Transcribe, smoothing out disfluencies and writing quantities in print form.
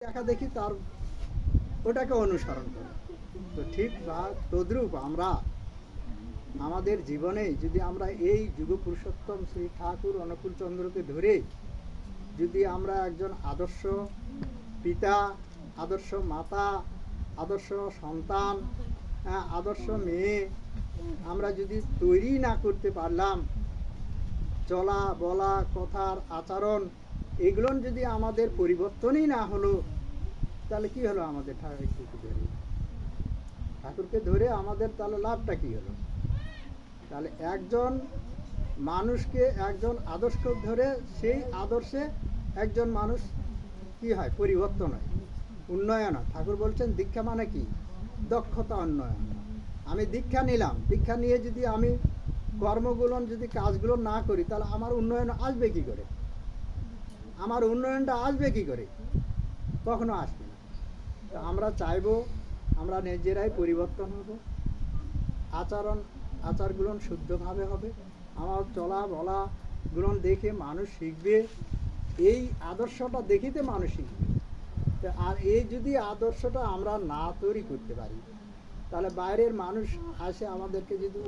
দেখা দেখি তার ওটাকে অনুসরণ করে। তো ঠিক বা তদ্রূপ আমরা আমাদের জীবনে যদি আমরা এই যুগ পুরুষোত্তম শ্রী ঠাকুর অনুকূল চন্দ্রকে ধরে যদি আমরা একজন আদর্শ পিতা, আদর্শ মাতা, আদর্শ সন্তান, আদর্শ মেয়ে আমরা যদি তৈরি না করতে পারলাম, চলা বলা কথার আচরণ এগুলো যদি আমাদের পরিবর্তনই না হলো, তাহলে কি হলো? আমাদের ঠাকুরকে ধরে আমাদের তাহলে লাভটা কি হলো? তাহলে একজন মানুষকে একজন আদর্শ ধরে সেই আদর্শে একজন মানুষ কি হয়? পরিবর্তন হয়, উন্নয়ন হয়। ঠাকুর বলছেন দীক্ষা মানে কি? দক্ষতা উন্নয়ন। আমি দীক্ষা নিলাম, দীক্ষা নিয়ে যদি আমি কর্মগুলো যদি কাজগুলো না করি, তাহলে আমার উন্নয়ন আসবে কি করে? আমার উন্নয়নটা আসবে কি করে? কখনো আসবে না। তো আমরা চাইবো আমরা নিজেরাই পরিবর্তন হব, আচারগুলো শুদ্ধভাবে হবে, আমার চলা বলাগুলো দেখে মানুষ শিখবে, এই আদর্শটা দেখিতে মানুষ শিখবে। আর এই যদি আদর্শটা আমরা না তৈরি করতে পারি, তাহলে বাইরের মানুষ আসে আমাদেরকে যদি